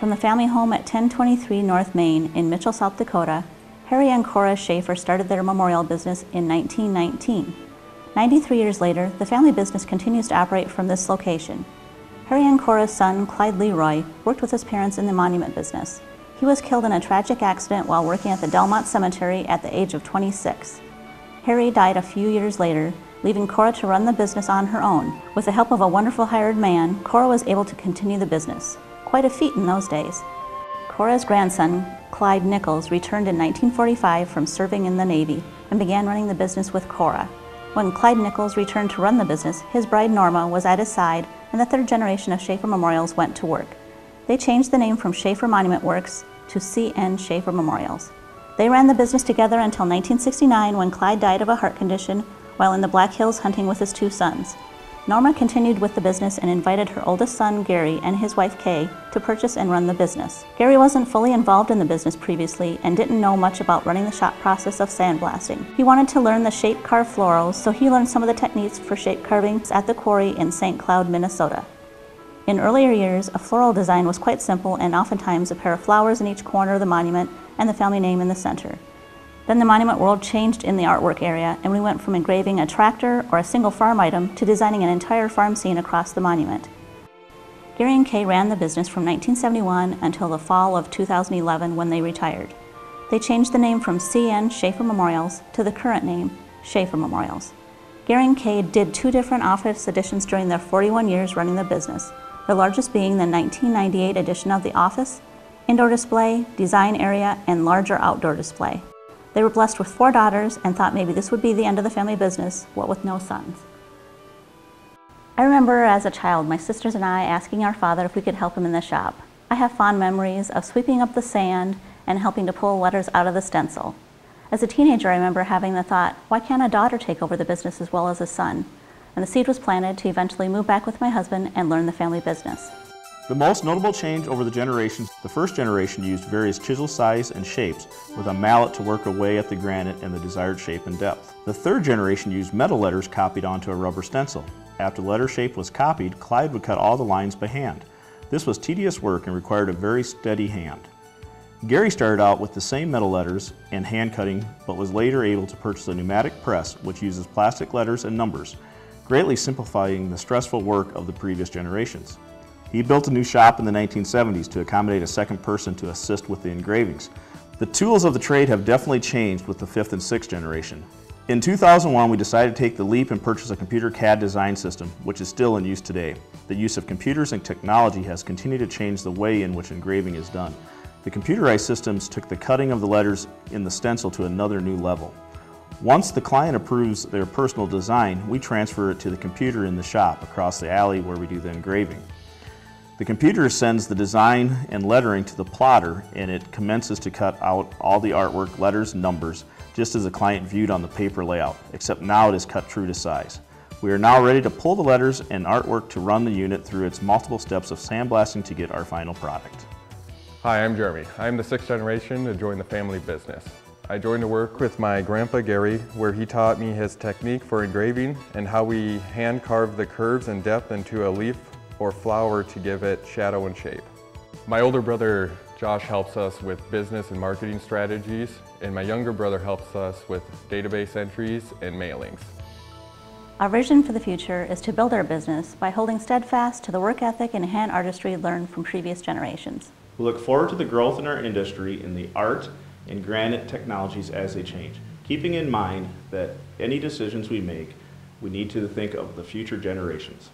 From the family home at 1023 North Main in Mitchell, South Dakota, Harry and Cora Shafer started their memorial business in 1919. 93 years later, the family business continues to operate from this location. Harry and Cora's son, Clyde Leroy, worked with his parents in the monument business. He was killed in a tragic accident while working at the Delmont Cemetery at the age of 26. Harry died a few years later, leaving Cora to run the business on her own. With the help of a wonderful hired man, Cora was able to continue the business. Quite a feat in those days. Cora's grandson, Clyde Nichols, returned in 1945 from serving in the Navy and began running the business with Cora. When Clyde Nichols returned to run the business, his bride Norma was at his side, and the third generation of Shafer Memorials went to work. They changed the name from Shafer Monument Works to C.N. Shafer Memorials. They ran the business together until 1969 when Clyde died of a heart condition while in the Black Hills hunting with his two sons. Norma continued with the business and invited her oldest son, Gary, and his wife, Kay, to purchase and run the business. Gary wasn't fully involved in the business previously and didn't know much about running the shop process of sandblasting. He wanted to learn the shape carved florals, so he learned some of the techniques for shape carving at the quarry in St. Cloud, Minnesota. In earlier years, a floral design was quite simple and oftentimes a pair of flowers in each corner of the monument and the family name in the center. Then the monument world changed in the artwork area, and we went from engraving a tractor or a single farm item to designing an entire farm scene across the monument. Gary and Kay ran the business from 1971 until the fall of 2011 when they retired. They changed the name from C.N. Shafer Memorials to the current name, Shafer Memorials. Gary and Kay did two different office additions during their 41 years running the business, the largest being the 1998 edition of the office, indoor display, design area, and larger outdoor display. They were blessed with 4 daughters and thought maybe this would be the end of the family business, what with no sons. I remember as a child my sisters and I asking our father if we could help him in the shop. I have fond memories of sweeping up the sand and helping to pull letters out of the stencil. As a teenager, I remember having the thought, why can't a daughter take over the business as well as a son? And the seed was planted to eventually move back with my husband and learn the family business. The most notable change over the generations, the first generation used various chisel size and shapes with a mallet to work away at the granite in the desired shape and depth. The third generation used metal letters copied onto a rubber stencil. After the letter shape was copied, Clyde would cut all the lines by hand. This was tedious work and required a very steady hand. Gary started out with the same metal letters and hand cutting, but was later able to purchase a pneumatic press which uses plastic letters and numbers, greatly simplifying the stressful work of the previous generations. He built a new shop in the 1970s to accommodate a second person to assist with the engravings. The tools of the trade have definitely changed with the 5th and 6th generation. In 2001, we decided to take the leap and purchase a computer CAD design system, which is still in use today. The use of computers and technology has continued to change the way in which engraving is done. The computerized systems took the cutting of the letters in the stencil to another new level. Once the client approves their personal design, we transfer it to the computer in the shop across the alley where we do the engraving. The computer sends the design and lettering to the plotter, and it commences to cut out all the artwork, letters, and numbers, just as the client viewed on the paper layout, except now it is cut true to size. We are now ready to pull the letters and artwork to run the unit through its multiple steps of sandblasting to get our final product. Hi, I'm Jeremy. I'm the 6th generation to join the family business. I joined to work with my grandpa Gary, where he taught me his technique for engraving and how we hand carve the curves and depth into a leaf or flower to give it shadow and shape. My older brother Josh helps us with business and marketing strategies, and my younger brother helps us with database entries and mailings. Our vision for the future is to build our business by holding steadfast to the work ethic and hand artistry learned from previous generations. We look forward to the growth in our industry in the art and granite technologies as they change, keeping in mind that any decisions we make, we need to think of the future generations.